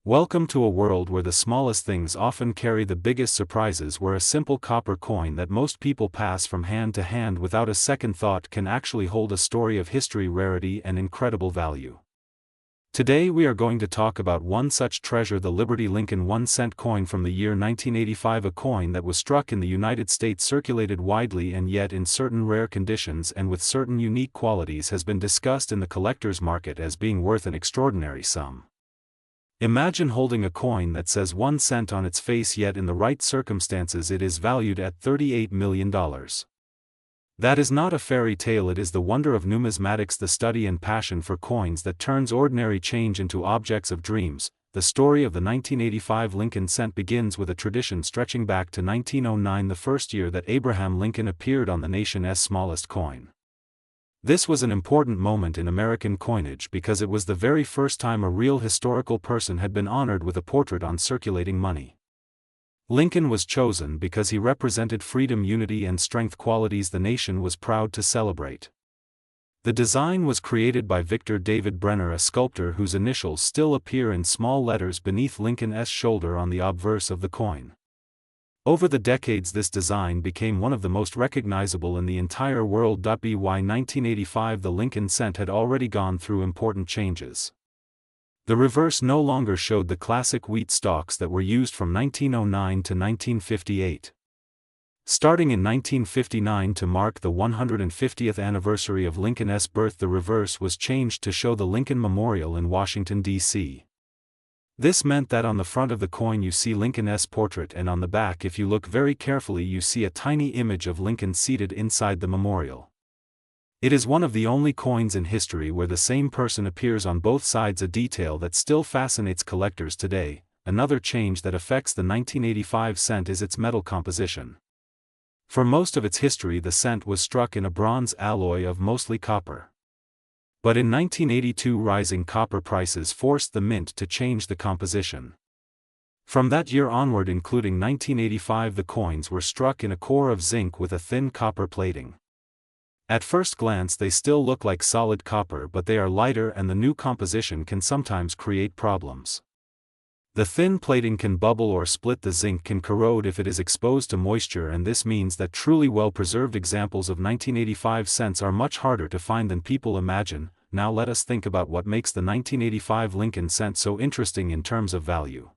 Welcome to a world where the smallest things often carry the biggest surprises, where a simple copper coin that most people pass from hand to hand without a second thought can actually hold a story of history, rarity, and incredible value. Today we are going to talk about one such treasure, the Liberty Lincoln 1-cent coin from the year 1985, a coin that was struck in the United States, circulated widely, and yet in certain rare conditions and with certain unique qualities has been discussed in the collector's market as being worth an extraordinary sum. Imagine holding a coin that says 1 cent on its face, yet in the right circumstances it is valued at $38 million. That is not a fairy tale, it is the wonder of numismatics, the study and passion for coins that turns ordinary change into objects of dreams. The story of the 1985 Lincoln cent begins with a tradition stretching back to 1909, the first year that Abraham Lincoln appeared on the nation's smallest coin. This was an important moment in American coinage because it was the very first time a real historical person had been honored with a portrait on circulating money. Lincoln was chosen because he represented freedom, unity, and strength, qualities the nation was proud to celebrate. The design was created by Victor David Brenner, a sculptor whose initials still appear in small letters beneath Lincoln's shoulder on the obverse of the coin. Over the decades, this design became one of the most recognizable in the entire world. By 1985, the Lincoln cent had already gone through important changes. The reverse no longer showed the classic wheat stalks that were used from 1909 to 1958. Starting in 1959 to mark the 150th anniversary of Lincoln's birth, the reverse was changed to show the Lincoln Memorial in Washington, D.C. This meant that on the front of the coin you see Lincoln's portrait, and on the back, if you look very carefully, you see a tiny image of Lincoln seated inside the memorial. It is one of the only coins in history where the same person appears on both sides, a detail that still fascinates collectors today. Another change that affects the 1985 cent is its metal composition. For most of its history, the cent was struck in a bronze alloy of mostly copper. But in 1982, rising copper prices forced the mint to change the composition. From that year onward, including 1985, the coins were struck in a core of zinc with a thin copper plating. At first glance they still look like solid copper, but they are lighter, and the new composition can sometimes create problems. The thin plating can bubble or split, the zinc can corrode if it is exposed to moisture, and this means that truly well-preserved examples of 1985 cents are much harder to find than people imagine. Now let us think about what makes the 1985 Lincoln cent so interesting in terms of value.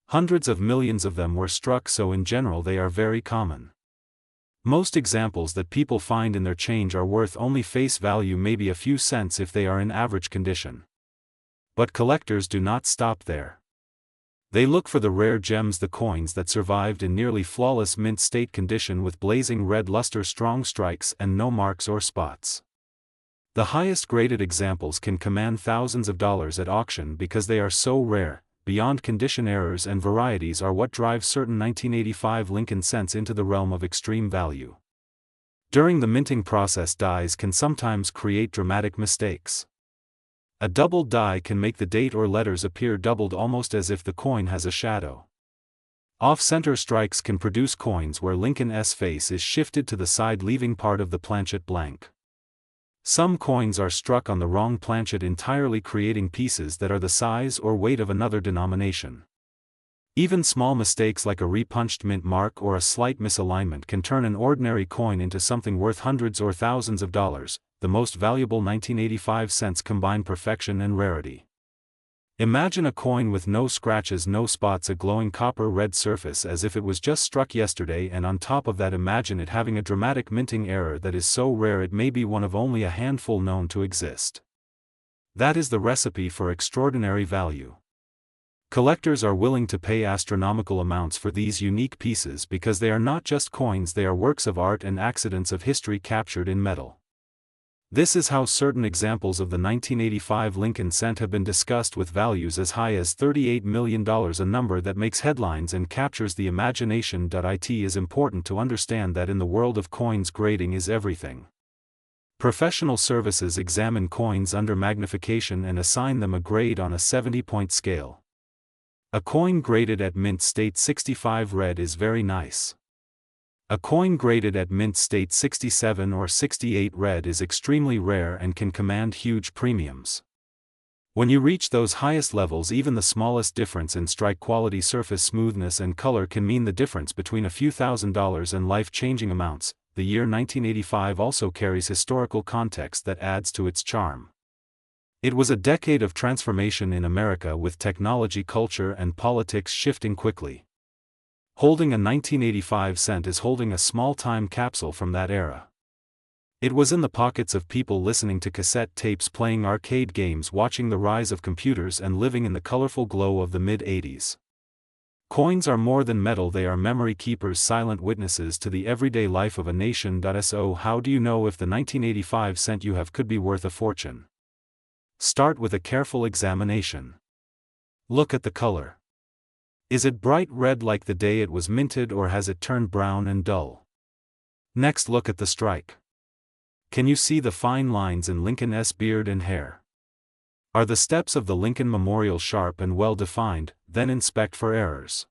Hundreds of millions of them were struck, so in general they are very common. Most examples that people find in their change are worth only face value, maybe a few cents if they are in average condition. But collectors do not stop there. They look for the rare gems, the coins that survived in nearly flawless mint state condition with blazing red luster, strong strikes, and no marks or spots. The highest graded examples can command thousands of dollars at auction because they are so rare. Beyond condition, errors and varieties are what drive certain 1985 Lincoln cents into the realm of extreme value. During the minting process, dies can sometimes create dramatic mistakes. A doubled die can make the date or letters appear doubled, almost as if the coin has a shadow. Off-center strikes can produce coins where Lincoln's face is shifted to the side, leaving part of the planchet blank. Some coins are struck on the wrong planchet entirely, creating pieces that are the size or weight of another denomination. Even small mistakes like a repunched mint mark or a slight misalignment can turn an ordinary coin into something worth hundreds or thousands of dollars. The most valuable 1985 cents combine perfection and rarity. Imagine a coin with no scratches, no spots, a glowing copper red surface as if it was just struck yesterday, and on top of that imagine it having a dramatic minting error that is so rare it may be one of only a handful known to exist. That is the recipe for extraordinary value. Collectors are willing to pay astronomical amounts for these unique pieces because they are not just coins, they are works of art and accidents of history captured in metal. This is how certain examples of the 1985 Lincoln cent have been discussed, with values as high as $38 million, a number that makes headlines and captures the imagination. It is important to understand that in the world of coins, grading is everything. Professional services examine coins under magnification and assign them a grade on a 70-point scale. A coin graded at mint state 65 red is very nice. A coin graded at mint state 67 or 68 red is extremely rare and can command huge premiums. When you reach those highest levels, even the smallest difference in strike quality, surface smoothness and color can mean the difference between a few $1,000s and life-changing amounts. The year 1985 also carries historical context that adds to its charm. It was a decade of transformation in America, with technology, culture and politics shifting quickly. Holding a 1985 cent is holding a small time capsule from that era. It was in the pockets of people listening to cassette tapes, playing arcade games, watching the rise of computers and living in the colorful glow of the mid-80s. Coins are more than metal, they are memory keepers, silent witnesses to the everyday life of a nation. So how do you know if the 1985 cent you have could be worth a fortune? Start with a careful examination. Look at the color. Is it bright red like the day it was minted, or has it turned brown and dull? Next, look at the strike. Can you see the fine lines in Lincoln's beard and hair? Are the steps of the Lincoln Memorial sharp and well defined? Then inspect for errors.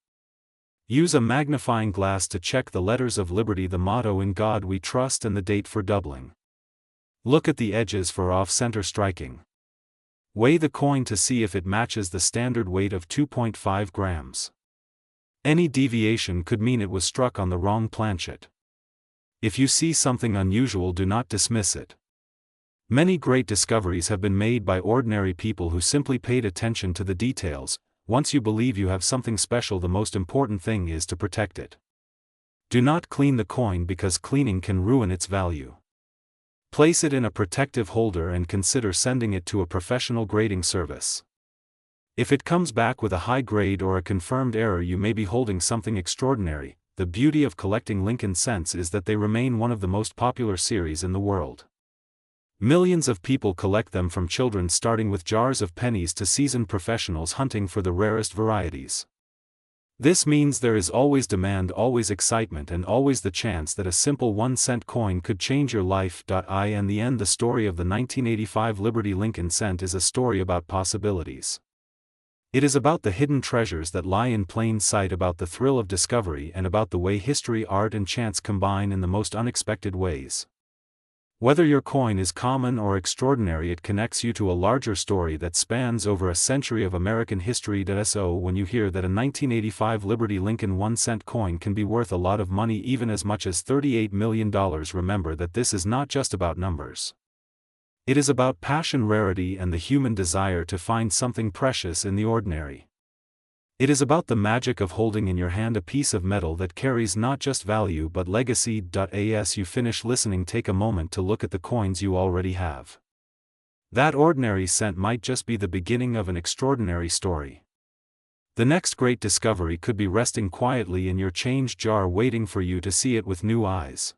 Use a magnifying glass to check the letters of liberty, the motto "In God We Trust," and the date for doubling. Look at the edges for off-center striking. Weigh the coin to see if it matches the standard weight of 2.5 grams. Any deviation could mean it was struck on the wrong planchet. If you see something unusual, do not dismiss it. Many great discoveries have been made by ordinary people who simply paid attention to the details. Once you believe you have something special, the most important thing is to protect it. Do not clean the coin, because cleaning can ruin its value. Place it in a protective holder and consider sending it to a professional grading service. If it comes back with a high grade or a confirmed error, you may be holding something extraordinary. The beauty of collecting Lincoln cents is that they remain one of the most popular series in the world. Millions of people collect them, from children starting with jars of pennies to seasoned professionals hunting for the rarest varieties. This means there is always demand, always excitement, and always the chance that a simple 1-cent coin could change your life. In the end, the story of the 1985 Liberty Lincoln cent is a story about possibilities. It is about the hidden treasures that lie in plain sight, about the thrill of discovery, and about the way history, art and chance combine in the most unexpected ways. Whether your coin is common or extraordinary, it connects you to a larger story that spans over a century of American history. So when you hear that a 1985 Liberty Lincoln 1-cent coin can be worth a lot of money, even as much as $38 million, remember that this is not just about numbers. It is about passion, rarity, and the human desire to find something precious in the ordinary. It is about the magic of holding in your hand a piece of metal that carries not just value but legacy. As you finish listening, take a moment to look at the coins you already have. That ordinary cent might just be the beginning of an extraordinary story. The next great discovery could be resting quietly in your change jar, waiting for you to see it with new eyes.